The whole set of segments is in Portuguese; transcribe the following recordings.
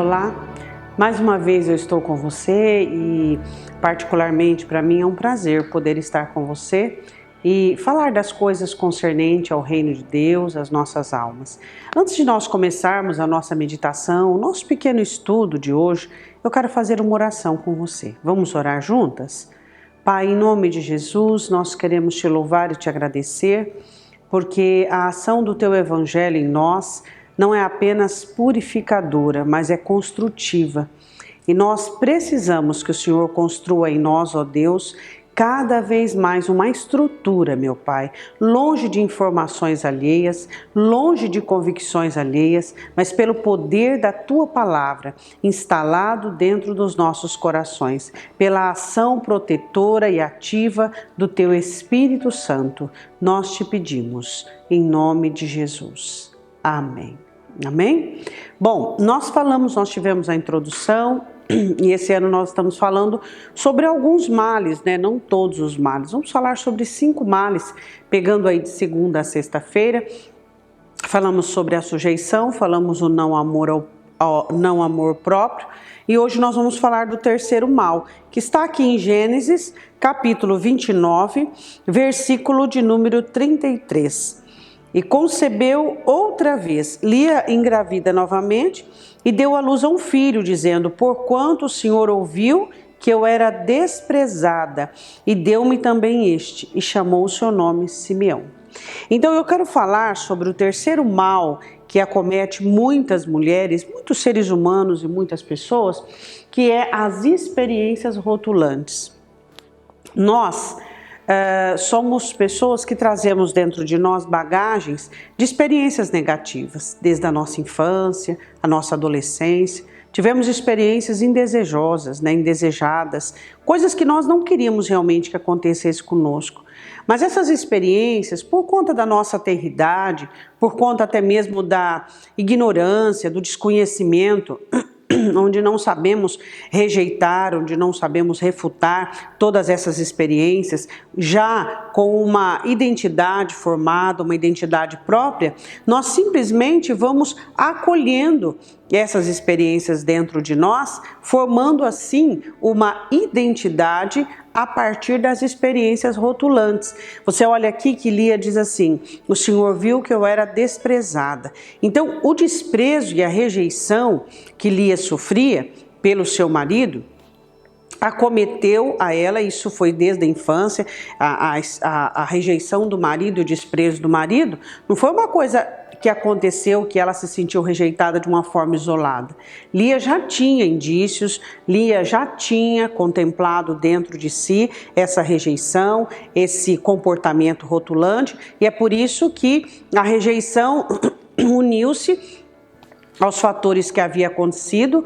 olá! Mais uma vez eu estou com você e particularmente para mim é um prazer poder estar com você e falar das coisas concernentes ao reino de Deus, às nossas almas. Antes de nós começarmos a nossa meditação, o nosso pequeno estudo de hoje, eu quero fazer uma oração com você. Vamos orar juntas? Pai, em nome de Jesus, nós queremos te louvar e te agradecer, porque a ação do teu evangelho em nós não é apenas purificadora, mas é construtiva. E nós precisamos que o Senhor construa em nós, ó Deus, cada vez mais uma estrutura, meu Pai, longe de informações alheias, longe de convicções alheias, mas pelo poder da Tua palavra, instalado dentro dos nossos corações, pela ação protetora e ativa do Teu Espírito Santo, nós te pedimos, em nome de Jesus. Amém. Amém? Bom, nós tivemos a introdução e esse ano nós estamos falando sobre alguns males, né? Não todos os males. Vamos falar sobre 5 males, pegando aí de segunda a sexta-feira. Falamos sobre a sujeição, falamos o não amor próprio e hoje nós vamos falar do terceiro mal, que está aqui em Gênesis, capítulo 29, versículo de número 33. E concebeu outra vez, Lia engravida novamente e deu à luz a um filho, dizendo: porquanto o Senhor ouviu que eu era desprezada, e deu-me também este, e chamou o seu nome Simeão. Então eu quero falar sobre o terceiro mal que acomete muitas mulheres, muitos seres humanos e muitas pessoas, que é as experiências rotulantes. Nós somos pessoas que trazemos dentro de nós bagagens de experiências negativas, desde a nossa infância, a nossa adolescência. Tivemos experiências indesejosas, indesejadas, coisas que nós não queríamos realmente que acontecesse conosco. Mas essas experiências, por conta da nossa tenridade, por conta até mesmo da ignorância, do desconhecimento, onde não sabemos rejeitar, onde não sabemos refutar todas essas experiências, já com uma identidade formada, uma identidade própria, nós simplesmente vamos acolhendo essas experiências dentro de nós, formando assim uma identidade a partir das experiências rotulantes. Você olha aqui que Lia diz assim: o Senhor viu que eu era desprezada. Então, o desprezo e a rejeição que Lia sofria pelo seu marido acometeu a ela, isso foi desde a infância, a rejeição do marido e o desprezo do marido, não foi uma coisa que aconteceu que ela se sentiu rejeitada de uma forma isolada. Lia já tinha indícios, Lia já tinha contemplado dentro de si essa rejeição, esse comportamento rotulante, e é por isso que a rejeição uniu-se aos fatores que havia acontecido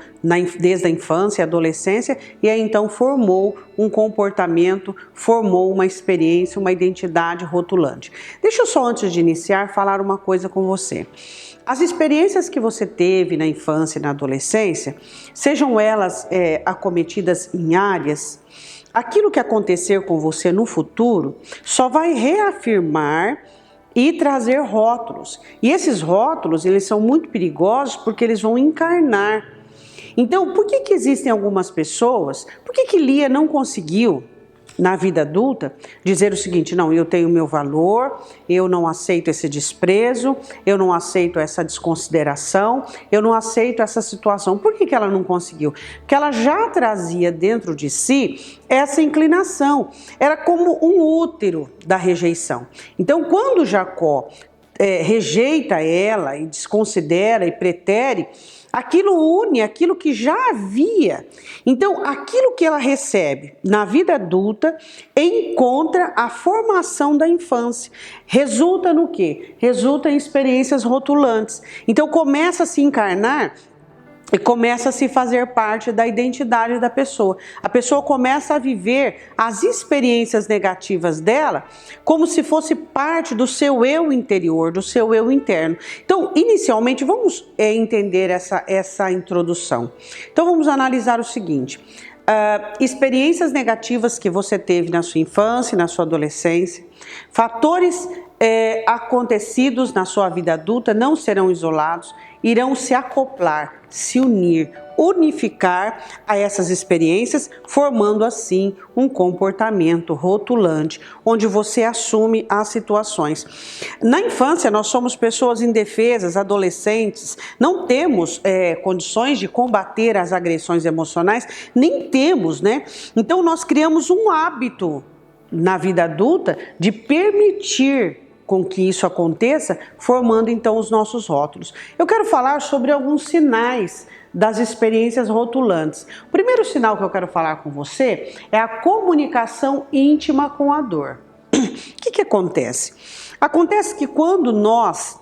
desde a infância e adolescência, e aí então formou um comportamento, formou uma experiência, uma identidade rotulante. Deixa eu só, antes de iniciar, falar uma coisa com você. As experiências que você teve na infância e na adolescência, sejam elas acometidas em áreas, aquilo que acontecer com você no futuro só vai reafirmar e trazer rótulos. E esses rótulos, eles são muito perigosos porque eles vão encarnar. Então, por que existem algumas pessoas, por que Lia não conseguiu, na vida adulta, dizer o seguinte: não, eu tenho meu valor, eu não aceito esse desprezo, eu não aceito essa desconsideração, eu não aceito essa situação. Por que ela não conseguiu? Porque ela já trazia dentro de si essa inclinação, era como um útero da rejeição. Então, quando Jacó rejeita ela e desconsidera e pretere, aquilo une aquilo que já havia. Então, aquilo que ela recebe na vida adulta encontra a formação da infância. Resulta no quê? Resulta em experiências rotulantes. Então, começa a se encarnar e começa a se fazer parte da identidade da pessoa. A pessoa começa a viver as experiências negativas dela como se fosse parte do seu eu interior, do seu eu interno. Então, inicialmente, vamos entender essa introdução. Então, vamos analisar o seguinte: experiências negativas que você teve na sua infância, na sua adolescência, fatores acontecidos na sua vida adulta não serão isolados, irão se acoplar, se unir, unificar a essas experiências, formando assim um comportamento rotulante, onde você assume as situações. Na infância, nós somos pessoas indefesas, adolescentes, não temos condições de combater as agressões emocionais, nem temos, né? Então nós criamos um hábito na vida adulta de permitir com que isso aconteça, formando então os nossos rótulos. Eu quero falar sobre alguns sinais das experiências rotulantes. O primeiro sinal que eu quero falar com você é a comunicação íntima com a dor. O que acontece? Acontece que quando nós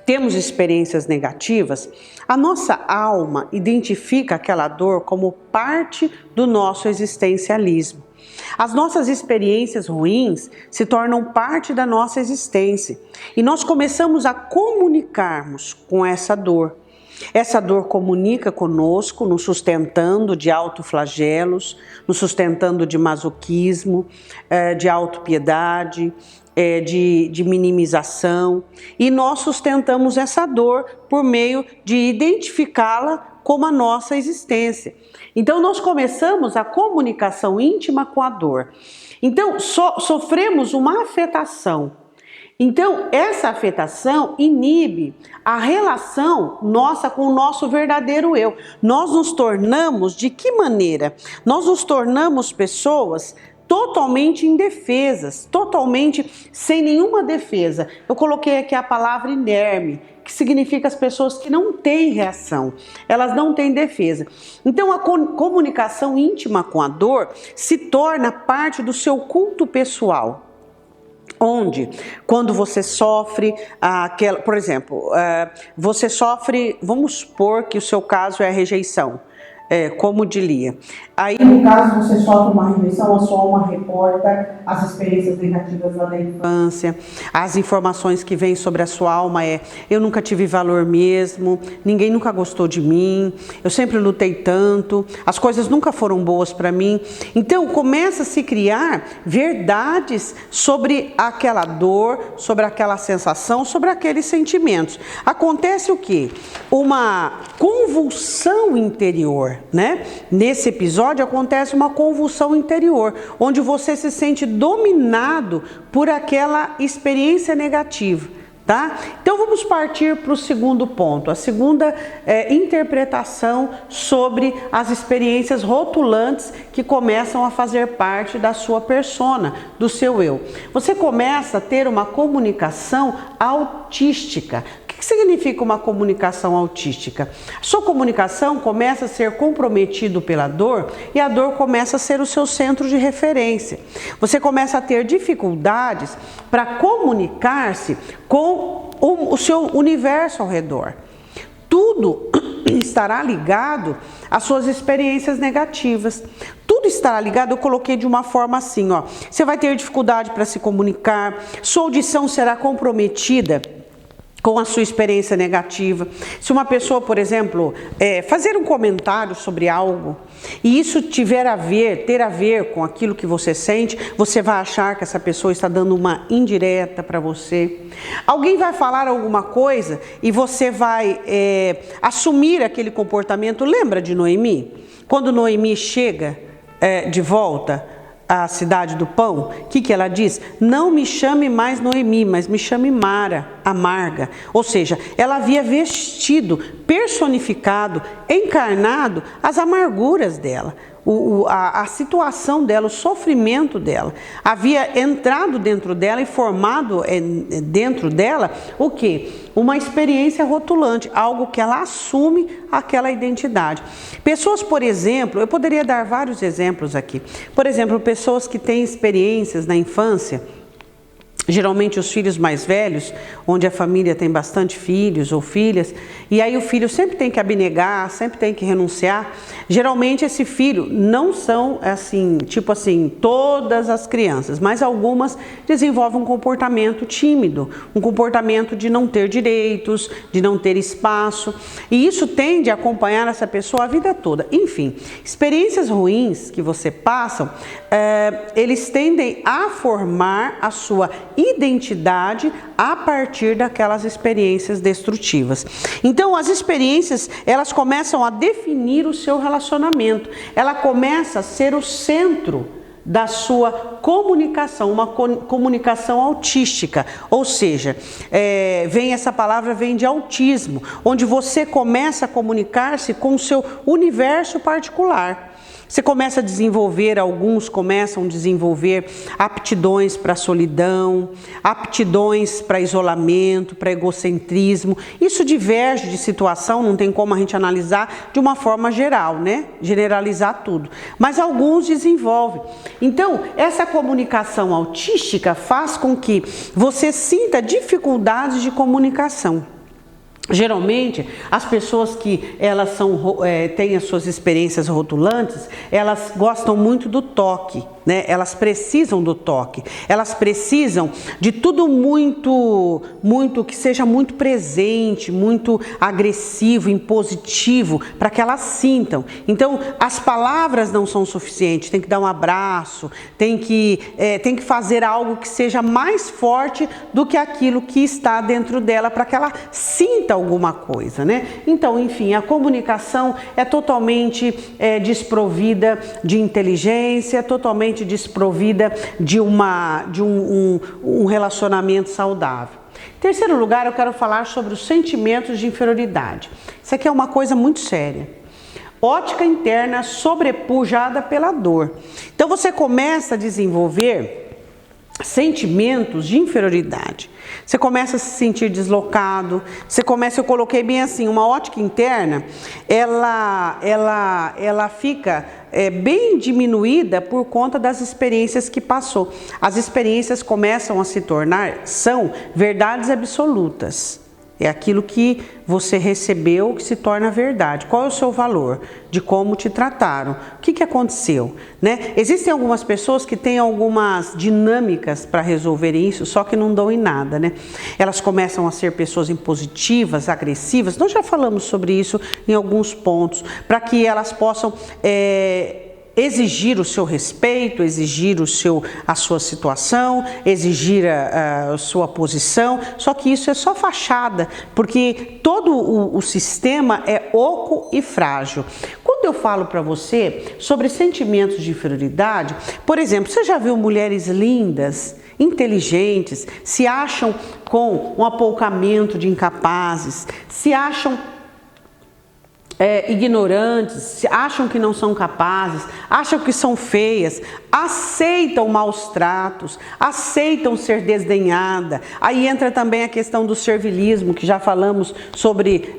temos experiências negativas, a nossa alma identifica aquela dor como parte do nosso existencialismo. As nossas experiências ruins se tornam parte da nossa existência e nós começamos a comunicarmos com essa dor. Essa dor comunica conosco, nos sustentando de autoflagelos, nos sustentando de masoquismo, de autopiedade, de minimização, e nós sustentamos essa dor por meio de identificá-la como a nossa existência. Então nós começamos a comunicação íntima com a dor. Então sofremos uma afetação. Então essa afetação inibe a relação nossa com o nosso verdadeiro eu. Nós nos tornamos de que maneira? Nós nos tornamos pessoas totalmente indefesas, totalmente sem nenhuma defesa. Eu coloquei aqui a palavra inerme, que significa as pessoas que não têm reação, elas não têm defesa. Então a comunicação íntima com a dor se torna parte do seu culto pessoal. Onde, quando você sofre por exemplo, você sofre, vamos supor que o seu caso é a rejeição. Como diria. Aí, no caso, você sofre uma rejeição, a sua alma reporta as experiências negativas lá da infância, as informações que vêm sobre a sua alma eu nunca tive valor mesmo, ninguém nunca gostou de mim, eu sempre lutei tanto, as coisas nunca foram boas para mim. Então começa a se criar verdades sobre aquela dor, sobre aquela sensação, sobre aqueles sentimentos. Acontece o quê? Uma convulsão interior, né? Nesse episódio acontece uma convulsão interior, onde você se sente dominado por aquela experiência negativa, tá? Então vamos partir para o segundo ponto, a segunda interpretação sobre as experiências rotulantes que começam a fazer parte da sua persona, do seu eu. Você começa a ter uma comunicação autística. O que significa uma comunicação autística? A sua comunicação começa a ser comprometido pela dor e a dor começa a ser o seu centro de referência. Você começa a ter dificuldades para comunicar-se com o seu universo ao redor. Tudo estará ligado às suas experiências negativas. Tudo estará ligado, eu coloquei de uma forma assim, ó. Você vai ter dificuldade para se comunicar, sua audição será comprometida com a sua experiência negativa. Se uma pessoa, por exemplo, fazer um comentário sobre algo e isso ter a ver com aquilo que você sente, você vai achar que essa pessoa está dando uma indireta para você. Alguém vai falar alguma coisa e você vai assumir aquele comportamento. Lembra de Noemi? Quando Noemi chega de volta à cidade do pão, o que ela diz? Não me chame mais Noemi, mas me chame Mara, amarga. Ou seja, ela havia vestido, personificado, encarnado as amarguras dela, a situação dela, o sofrimento dela. Havia entrado dentro dela e formado dentro dela o quê? Uma experiência rotulante, algo que ela assume aquela identidade. Pessoas, por exemplo, eu poderia dar vários exemplos aqui. Por exemplo, pessoas que têm experiências na infância, geralmente os filhos mais velhos, onde a família tem bastante filhos ou filhas, e aí o filho sempre tem que abnegar, sempre tem que renunciar. Geralmente esse filho não são assim, tipo assim, todas as crianças, mas algumas desenvolvem um comportamento tímido, um comportamento de não ter direitos, de não ter espaço, e isso tende a acompanhar essa pessoa a vida toda. Enfim, experiências ruins que você passa, eles tendem a formar a sua identidade a partir daquelas experiências destrutivas. Então, as experiências, elas começam a definir o seu relacionamento. Ela começa a ser o centro da sua comunicação, uma comunicação autística, ou seja, essa palavra vem de autismo, onde você começa a comunicar-se com o seu universo particular. Você começa a desenvolver, alguns começam a desenvolver aptidões para solidão, aptidões para isolamento, para egocentrismo. Isso diverge de situação, não tem como a gente analisar de uma forma geral, né? Generalizar tudo. Mas alguns desenvolvem. Então, essa comunicação autística faz com que você sinta dificuldades de comunicação. Geralmente, as pessoas que elas têm as suas experiências rotulantes, elas gostam muito do toque, né? Elas precisam do toque, elas precisam de tudo muito que seja muito presente, muito agressivo, impositivo, para que elas sintam. Então, as palavras não são suficientes, tem que dar um abraço, tem que fazer algo que seja mais forte do que aquilo que está dentro dela, para que ela sinta alguma coisa, né? Então, enfim, a comunicação é totalmente desprovida de inteligência, totalmente desprovida de um relacionamento saudável. Em terceiro lugar, eu quero falar sobre os sentimentos de inferioridade. Isso aqui é uma coisa muito séria. Ótica interna sobrepujada pela dor. Então, você começa a desenvolver sentimentos de inferioridade. Você começa a se sentir deslocado, eu coloquei bem assim, uma ótica interna, ela fica bem diminuída por conta das experiências que passou. As experiências começam a se tornar, são verdades absolutas. É aquilo que você recebeu que se torna verdade. Qual é o seu valor? De como te trataram. O que aconteceu? Né? Existem algumas pessoas que têm algumas dinâmicas para resolverem isso, só que não dão em nada. Né? Elas começam a ser pessoas impositivas, agressivas. Nós já falamos sobre isso em alguns pontos, para que elas possam exigir o seu respeito, exigir a sua situação, exigir a sua posição, só que isso é só fachada, porque todo o sistema é oco e frágil. Quando eu falo para você sobre sentimentos de inferioridade, por exemplo, você já viu mulheres lindas, inteligentes, se acham com um apoucamento de incapazes, se acham ignorantes, acham que não são capazes, acham que são feias, aceitam maus tratos, aceitam ser desdenhada. Aí entra também a questão do servilismo, que já falamos sobre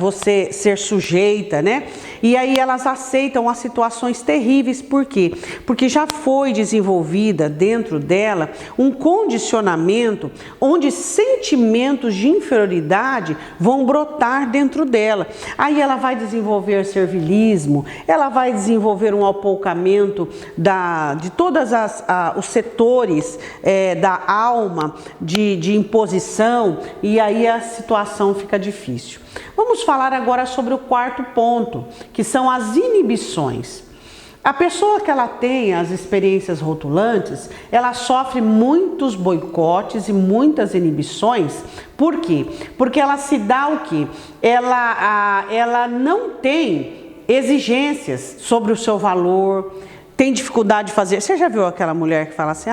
você ser sujeita, né? E aí elas aceitam as situações terríveis. Por quê? Porque já foi desenvolvida dentro dela um condicionamento onde sentimentos de inferioridade vão brotar dentro dela. Aí ela vai desenvolver servilismo, ela vai desenvolver um apoucamento de todos os setores da alma, de imposição, e aí a situação fica difícil. Vamos falar agora sobre o quarto ponto, que são as inibições. A pessoa que ela tem as experiências rotulantes, ela sofre muitos boicotes e muitas inibições. Por quê? Porque ela se dá o quê? Ela não tem exigências sobre o seu valor, tem dificuldade de fazer. Você já viu aquela mulher que fala assim,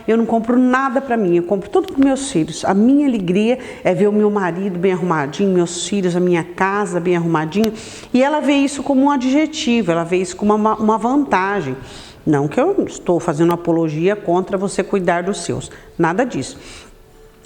eu não compro nada para mim, eu compro tudo para meus filhos. A minha alegria é ver o meu marido bem arrumadinho, meus filhos, a minha casa bem arrumadinha. E ela vê isso como um adjetivo, ela vê isso como uma vantagem. Não que eu estou fazendo apologia contra você cuidar dos seus, nada disso.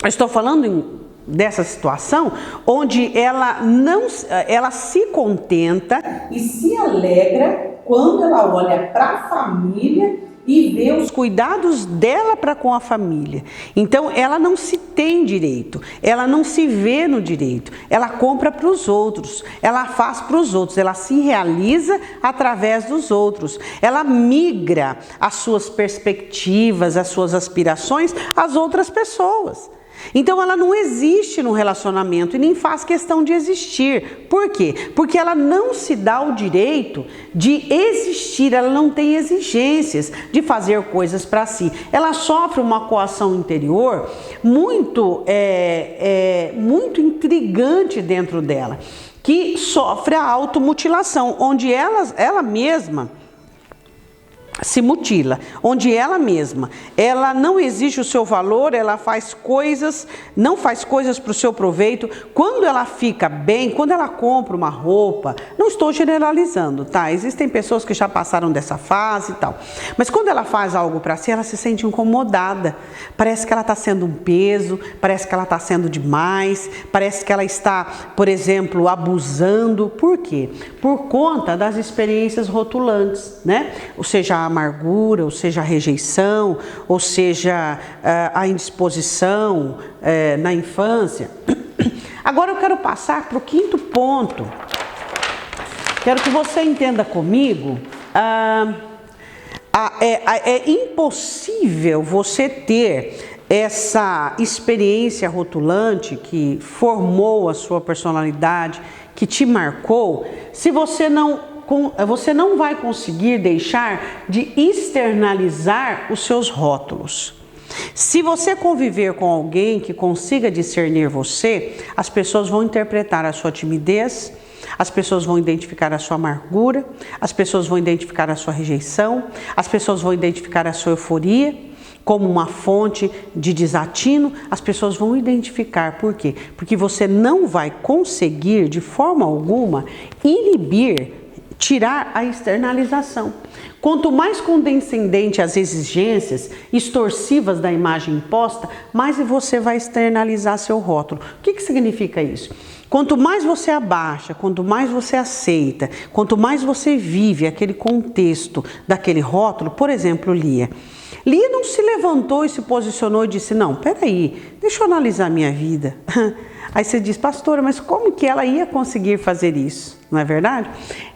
Eu estou falando dessa situação onde ela se contenta e se alegra quando ela olha para a família e vê os cuidados dela para com a família. Então ela não se tem direito, ela não se vê no direito, ela compra para os outros, ela faz para os outros, ela se realiza através dos outros, ela migra as suas perspectivas, as suas aspirações às outras pessoas. Então ela não existe no relacionamento e nem faz questão de existir. Por quê? Porque ela não se dá o direito de existir, ela não tem exigências de fazer coisas para si. Ela sofre uma coação interior muito intrigante dentro dela, que sofre a automutilação, onde ela mesma se mutila, onde ela mesma, ela não exige o seu valor, ela faz coisas, não faz coisas para o seu proveito. Quando ela fica bem, quando ela compra uma roupa, não estou generalizando, tá? Existem pessoas que já passaram dessa fase e tal, mas quando ela faz algo para si, ela se sente incomodada, parece que ela está sendo um peso, parece que ela está sendo demais, parece que ela está, por exemplo, abusando. Por quê? Por conta das experiências rotulantes, né? Ou seja, a amargura, ou seja, a rejeição, ou seja, a indisposição na infância. Agora eu quero passar para o quinto ponto. Quero que você entenda comigo. É impossível você ter essa experiência rotulante que formou a sua personalidade, que te marcou, se você não vai conseguir deixar de externalizar os seus rótulos. Se você conviver com alguém que consiga discernir você, as pessoas vão interpretar a sua timidez, as pessoas vão identificar a sua amargura, as pessoas vão identificar a sua rejeição, as pessoas vão identificar a sua euforia como uma fonte de desatino. As pessoas vão identificar. Por quê? Porque você não vai conseguir de forma alguma inibir, tirar a externalização. Quanto mais condescendente as exigências extorsivas da imagem imposta, mais você vai externalizar seu rótulo. O que significa isso? Quanto mais você abaixa, quanto mais você aceita, quanto mais você vive aquele contexto daquele rótulo, por exemplo, Lia não se levantou e se posicionou e disse, não, peraí, deixa eu analisar minha vida. Aí você diz, pastora, mas como que ela ia conseguir fazer isso? Não é verdade?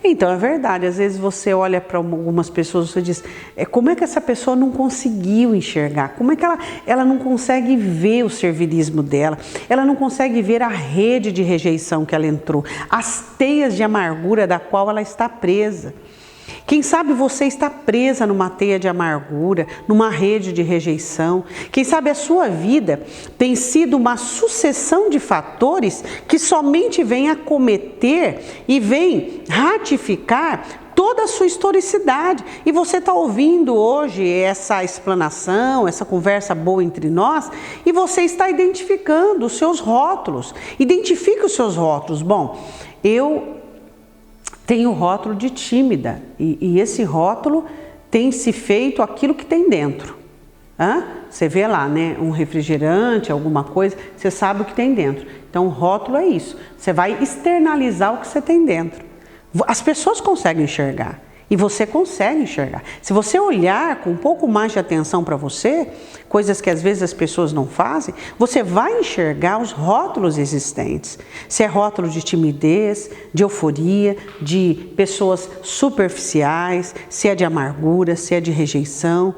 Então é verdade, às vezes você olha para algumas pessoas e diz, como é que essa pessoa não conseguiu enxergar? Como é que ela não consegue ver o servilismo dela? Ela não consegue ver a rede de rejeição que ela entrou, as teias de amargura da qual ela está presa. Quem sabe você está presa numa teia de amargura, numa rede de rejeição. Quem sabe a sua vida tem sido uma sucessão de fatores que somente vem acometer e vem ratificar toda a sua historicidade. E você está ouvindo hoje essa explanação, essa conversa boa entre nós, e você está identificando os seus rótulos. Identifique os seus rótulos. Bom, eu tenho o rótulo de tímida e esse rótulo tem se feito aquilo que tem dentro. Você vê lá, né, um refrigerante, alguma coisa, você sabe o que tem dentro. Então o rótulo é isso, você vai externalizar o que você tem dentro. As pessoas conseguem enxergar e você consegue enxergar. Se você olhar com um pouco mais de atenção para você, coisas que às vezes as pessoas não fazem, você vai enxergar os rótulos existentes. Se é rótulo de timidez, de euforia, de pessoas superficiais, se é de amargura, se é de rejeição.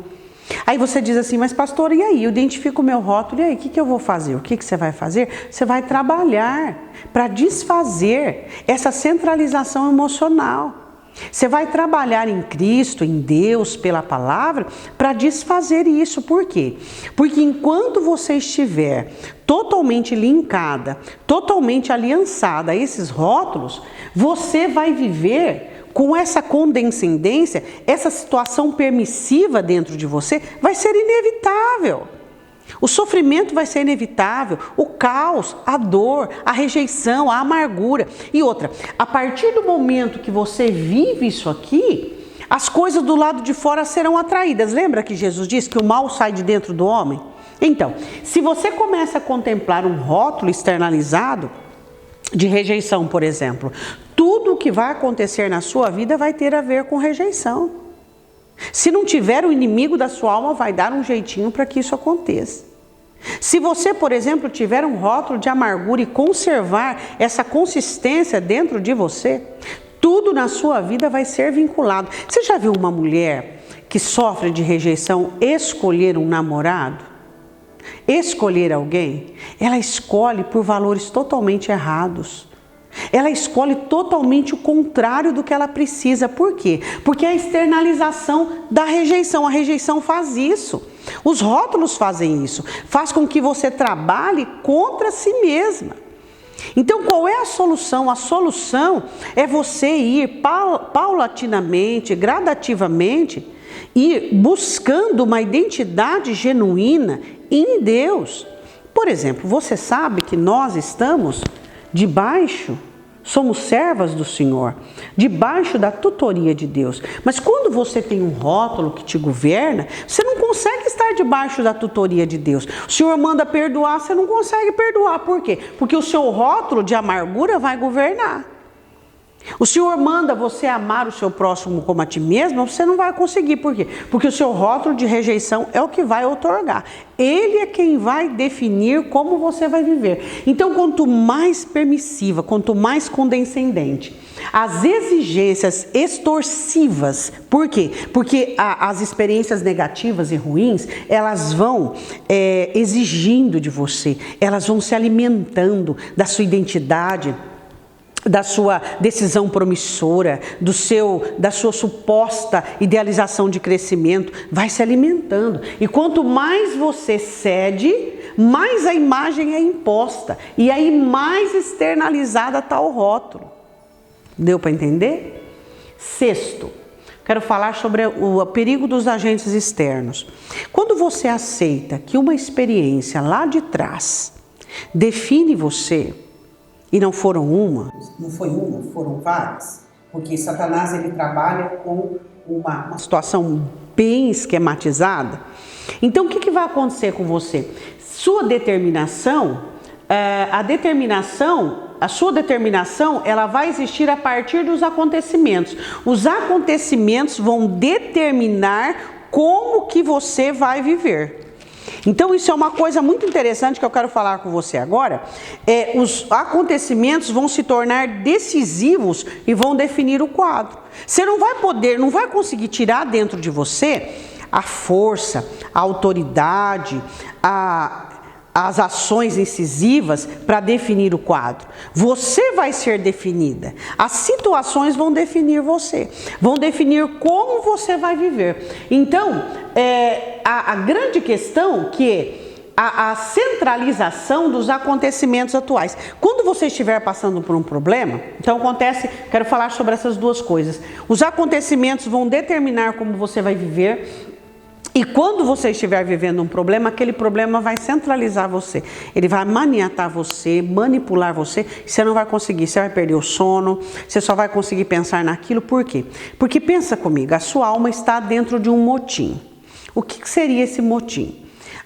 Aí você diz assim, mas pastor, e aí? Eu identifico o meu rótulo, e aí? O que eu vou fazer? O que você vai fazer? Você vai trabalhar para desfazer essa centralização emocional. Você vai trabalhar em Cristo, em Deus, pela palavra, para desfazer isso. Por quê? Porque enquanto você estiver totalmente linkada, totalmente aliançada a esses rótulos, você vai viver com essa condescendência, essa situação permissiva dentro de você, vai ser inevitável. O sofrimento vai ser inevitável, o caos, a dor, a rejeição, a amargura. E outra, a partir do momento que você vive isso aqui, as coisas do lado de fora serão atraídas. Lembra que Jesus disse que o mal sai de dentro do homem? Então, se você começa a contemplar um rótulo externalizado de rejeição, por exemplo, tudo o que vai acontecer na sua vida vai ter a ver com rejeição. Se não tiver, o inimigo da sua alma vai dar um jeitinho para que isso aconteça. Se você, por exemplo, tiver um rótulo de amargura e conservar essa consistência dentro de você, tudo na sua vida vai ser vinculado. Você já viu uma mulher que sofre de rejeição escolher um namorado? escolher alguém, ela escolhe por valores totalmente errados. Ela escolhe totalmente o contrário do que ela precisa. Por quê? Porque é a externalização da rejeição. A rejeição faz isso. Os rótulos fazem isso. Faz com que você trabalhe contra si mesma. Então, qual é a solução? A solução é você ir paulatinamente, gradativamente, ir buscando uma identidade genuína em Deus. Por exemplo, você sabe que nós estamos somos servas do Senhor, debaixo da tutoria de Deus. Mas quando você tem um rótulo que te governa, você não consegue estar debaixo da tutoria de Deus. O Senhor manda perdoar, você não consegue perdoar. Por quê? Porque o seu rótulo de amargura vai governar. O Senhor manda você amar o seu próximo como a ti mesmo, você não vai conseguir. Por quê? Porque o seu rótulo de rejeição é o que vai otorgar. Ele é quem vai definir como você vai viver. Então, quanto mais permissiva, quanto mais condescendente, as exigências extorsivas, por quê? Porque as experiências negativas e ruins, elas vão exigindo de você, elas vão se alimentando da sua identidade, da sua decisão promissora, da sua suposta idealização de crescimento, vai se alimentando. E quanto mais você cede, mais a imagem é imposta. E aí mais externalizada está o rótulo. Deu para entender? Sexto, quero falar sobre o perigo dos agentes externos. Quando você aceita que uma experiência lá de trás define você, e não foi uma, foram várias, porque Satanás ele trabalha com uma situação bem esquematizada. Então o que vai acontecer com você? Sua determinação, a sua determinação, ela vai existir a partir dos acontecimentos. Os acontecimentos vão determinar como que você vai viver. Então isso é uma coisa muito interessante que eu quero falar com você agora. Os acontecimentos vão se tornar decisivos e vão definir o quadro. Você não vai conseguir tirar dentro de você a força, a autoridade, as ações incisivas para definir o quadro. Você vai ser definida. As situações vão definir você. Vão definir como você vai viver. Então, a grande questão que é a centralização dos acontecimentos atuais. Quando você estiver passando por um problema, então quero falar sobre essas duas coisas. Os acontecimentos vão determinar como você vai viver. E quando você estiver vivendo um problema, aquele problema vai centralizar você. Ele vai maniatar você, manipular você. Você não vai conseguir, você vai perder o sono, você só vai conseguir pensar naquilo. Por quê? Porque pensa comigo, a sua alma está dentro de um motim. O que seria esse motim?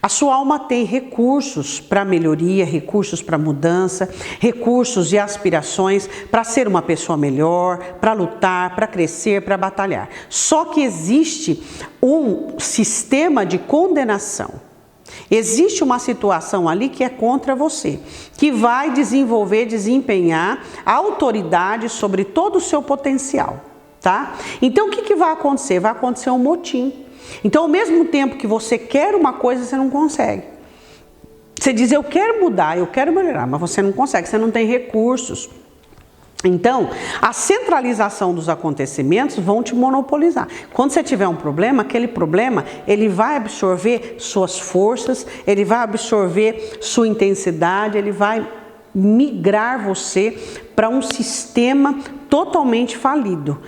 A sua alma tem recursos para melhoria, recursos para mudança, recursos e aspirações para ser uma pessoa melhor, para lutar, para crescer, para batalhar. Só que existe um sistema de condenação. Existe uma situação ali que é contra você, que vai desempenhar a autoridade sobre todo o seu potencial, tá? Então o que vai acontecer? Vai acontecer um motim. Então, ao mesmo tempo que você quer uma coisa, você não consegue. Você diz, eu quero mudar, eu quero melhorar, mas você não consegue, você não tem recursos. Então, a centralização dos acontecimentos vão te monopolizar. Quando você tiver um problema, aquele problema, ele vai absorver suas forças, ele vai absorver sua intensidade, ele vai migrar você para um sistema totalmente falido.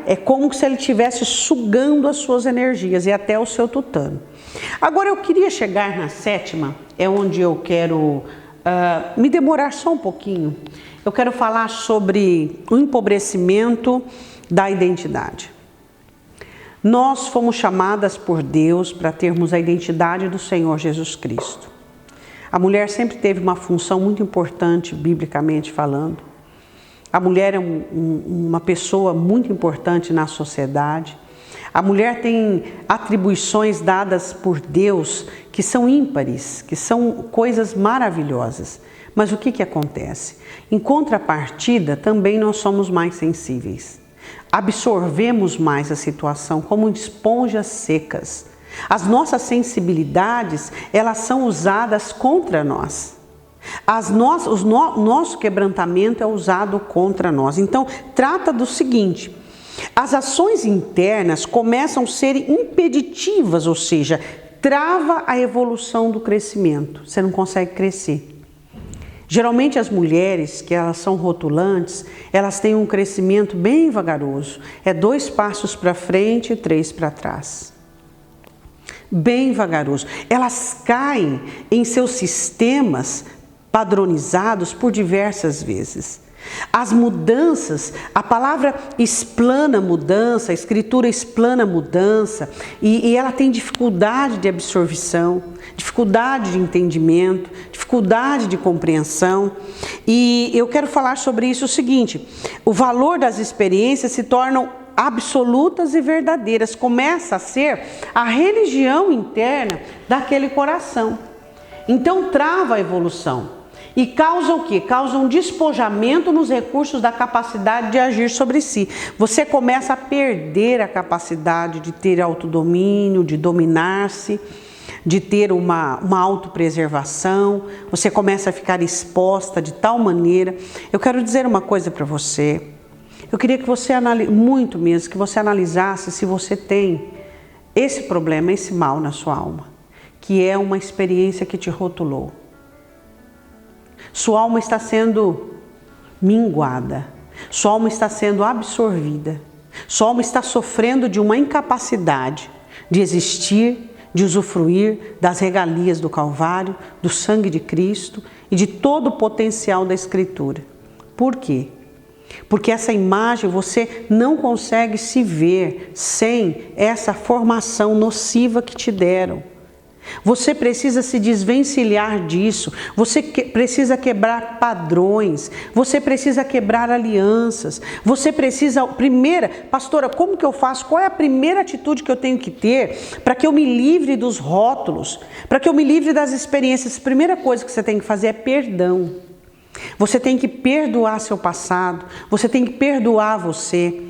É como se ele estivesse sugando as suas energias e até o seu tutano. Agora eu queria chegar na sétima, é onde eu quero me demorar só um pouquinho. Eu quero falar sobre o empobrecimento da identidade. Nós fomos chamadas por Deus para termos a identidade do Senhor Jesus Cristo. A mulher sempre teve uma função muito importante, biblicamente falando. A mulher é uma pessoa muito importante na sociedade. A mulher tem atribuições dadas por Deus que são ímpares, que são coisas maravilhosas. Mas o que acontece? Em contrapartida, também nós somos mais sensíveis. Absorvemos mais a situação como esponjas secas. As nossas sensibilidades, elas são usadas contra nós. Nosso quebrantamento é usado contra nós. Então, trata do seguinte: as ações internas começam a ser impeditivas, ou seja, trava a evolução do crescimento. Você não consegue crescer. Geralmente as mulheres, que elas são rotulantes, elas têm um crescimento bem vagaroso. É 2 passos para frente e 3 para trás. Bem vagaroso. Elas caem em seus sistemas padronizados por diversas vezes. As mudanças, a palavra explana mudança, a escritura explana mudança, e ela tem dificuldade de absorção, dificuldade de entendimento, dificuldade de compreensão. E eu quero falar sobre isso o seguinte: o valor das experiências se tornam absolutas e verdadeiras, começa a ser a religião interna daquele coração. Então trava a evolução. E causa o quê? Causa um despojamento nos recursos da capacidade de agir sobre si. Você começa a perder a capacidade de ter autodomínio, de dominar-se, de ter uma autopreservação. Você começa a ficar exposta de tal maneira. Eu quero dizer uma coisa para você. Eu queria que você muito mesmo, que você analisasse se você tem esse problema, esse mal na sua alma, que é uma experiência que te rotulou. Sua alma está sendo minguada, sua alma está sendo absorvida, sua alma está sofrendo de uma incapacidade de existir, de usufruir das regalias do Calvário, do sangue de Cristo e de todo o potencial da Escritura. Por quê? Porque essa imagem você não consegue se ver sem essa formação nociva que te deram. Você precisa se desvencilhar disso, você precisa quebrar padrões, você precisa quebrar alianças, você precisa... Pastora, como que eu faço? Qual é a primeira atitude que eu tenho que ter para que eu me livre dos rótulos, para que eu me livre das experiências? A primeira coisa que você tem que fazer é perdão. Você tem que perdoar seu passado, você tem que perdoar você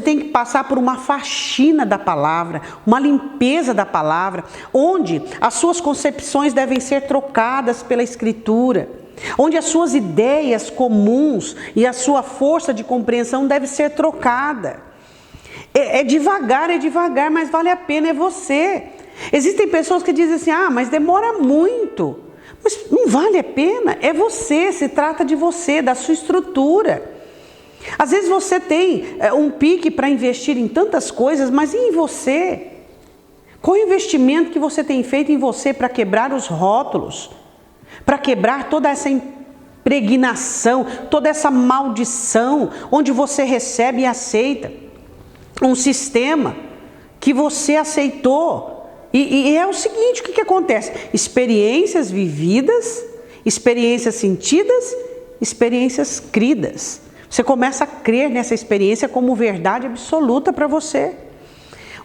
tem que passar por uma faxina da palavra, uma limpeza da palavra, onde as suas concepções devem ser trocadas pela Escritura, onde as suas ideias comuns e a sua força de compreensão deve ser trocada. É devagar, mas vale a pena, é você. Existem pessoas que dizem assim: mas demora muito. Mas não vale a pena, é você, se trata de você, da sua estrutura. Às vezes você tem um pique para investir em tantas coisas, mas e em você? Qual o investimento que você tem feito em você para quebrar os rótulos? Para quebrar toda essa impregnação, toda essa maldição, onde você recebe e aceita um sistema que você aceitou. E é o seguinte, o que acontece? Experiências vividas, experiências sentidas, experiências cridas. Você começa a crer nessa experiência como verdade absoluta para você.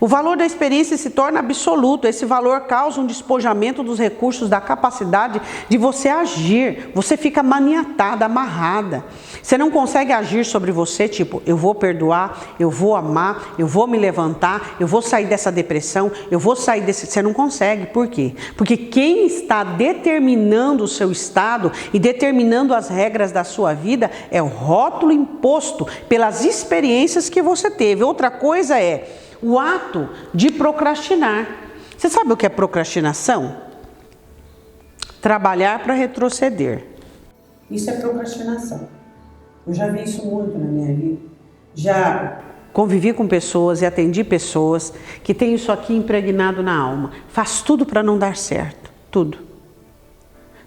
O valor da experiência se torna absoluto. Esse valor causa um despojamento dos recursos da capacidade de você agir. Você fica maniatada, amarrada. Você não consegue agir sobre você, tipo, eu vou perdoar, eu vou amar, eu vou me levantar, eu vou sair dessa depressão, eu vou sair desse... Você não consegue. Por quê? Porque quem está determinando o seu estado e determinando as regras da sua vida é o rótulo imposto pelas experiências que você teve. Outra coisa é o ato de procrastinar. Você sabe o que é procrastinação? Trabalhar para retroceder. Isso é procrastinação. Eu já vi isso muito na minha vida. Já convivi com pessoas e atendi pessoas que têm isso aqui impregnado na alma. Faz tudo para não dar certo. Tudo.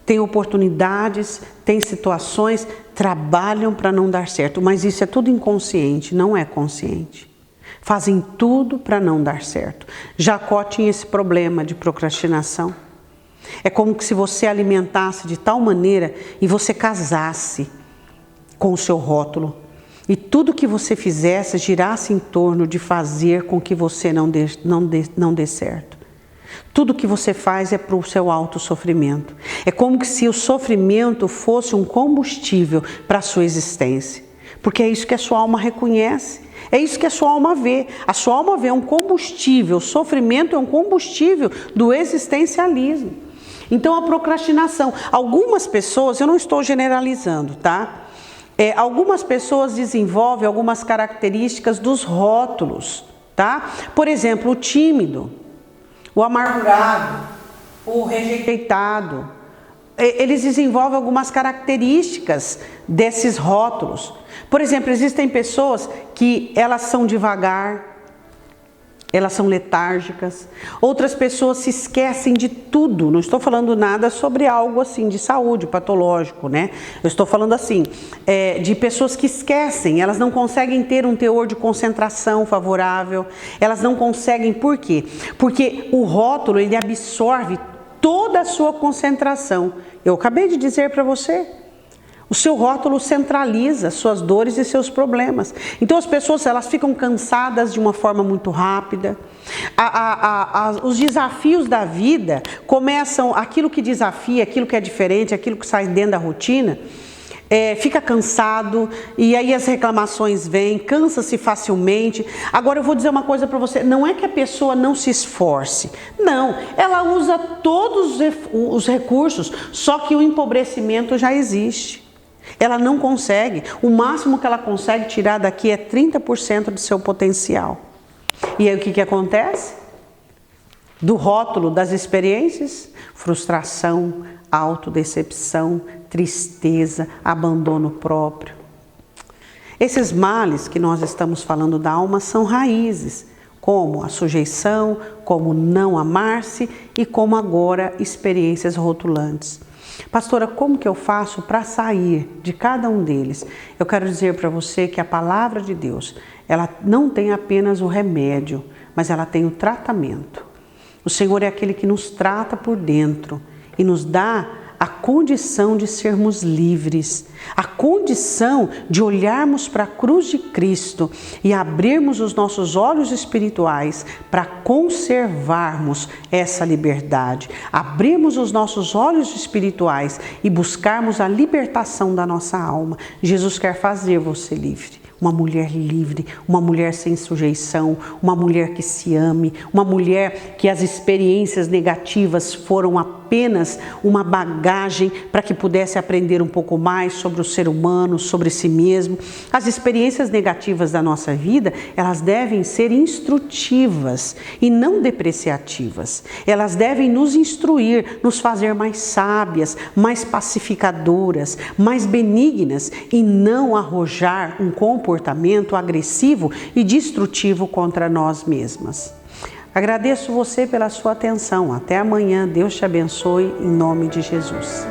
Tem oportunidades, tem situações, trabalham para não dar certo. Mas isso é tudo inconsciente, não é consciente. Fazem tudo para não dar certo. Jacó tinha esse problema de procrastinação. É como se você alimentasse de tal maneira e você casasse com o seu rótulo. E tudo que você fizesse girasse em torno de fazer com que você não dê certo. Tudo que você faz é para o seu autossofrimento. É como se o sofrimento fosse um combustível para a sua existência. porque é isso que a sua alma reconhece, é isso que a sua alma vê. A sua alma vê um combustível, o sofrimento é um combustível do existencialismo. Então a procrastinação, algumas pessoas, eu não estou generalizando, tá? Algumas pessoas desenvolvem algumas características dos rótulos, tá? Por exemplo, o tímido, o amargurado, o rejeitado, eles desenvolvem algumas características desses rótulos. Por exemplo, existem pessoas que elas são devagar, elas são letárgicas, outras pessoas se esquecem de tudo. Não estou falando nada sobre algo assim de saúde, patológico, né? Eu estou falando assim, de pessoas que esquecem, elas não conseguem ter um teor de concentração favorável, elas não conseguem, por quê? Porque o rótulo, ele absorve toda a sua concentração. Eu acabei de dizer para você, o seu rótulo centraliza suas dores e seus problemas. Então as pessoas, elas ficam cansadas de uma forma muito rápida. Os desafios da vida começam, aquilo que desafia, aquilo que é diferente, aquilo que sai dentro da rotina, fica cansado e aí as reclamações vêm, cansa-se facilmente. Agora eu vou dizer uma coisa para você, não é que a pessoa não se esforce, não, ela usa todos os recursos, só que o empobrecimento já existe. Ela não consegue, o máximo que ela consegue tirar daqui é 30% do seu potencial. E aí o que acontece? Do rótulo das experiências, frustração, autodecepção, tristeza, abandono próprio. Esses males que nós estamos falando da alma são raízes, como a sujeição, como não amar-se e como agora experiências rotulantes. Pastora, como que eu faço para sair de cada um deles? Eu quero dizer para você que a palavra de Deus, ela não tem apenas o remédio, mas ela tem o tratamento. O Senhor é aquele que nos trata por dentro e nos dá a condição de sermos livres, a condição de olharmos para a cruz de Cristo e abrirmos os nossos olhos espirituais para conservarmos essa liberdade, abrirmos os nossos olhos espirituais e buscarmos a libertação da nossa alma. Jesus quer fazer você livre. Uma mulher livre, uma mulher sem sujeição, uma mulher que se ame, uma mulher que as experiências negativas foram apenas uma bagagem para que pudesse aprender um pouco mais sobre o ser humano, sobre si mesmo. As experiências negativas da nossa vida, elas devem ser instrutivas e não depreciativas. Elas devem nos instruir, nos fazer mais sábias, mais pacificadoras, mais benignas e não arrojar um comportamento agressivo e destrutivo contra nós mesmas. Agradeço você pela sua atenção. Até amanhã. Deus te abençoe em nome de Jesus.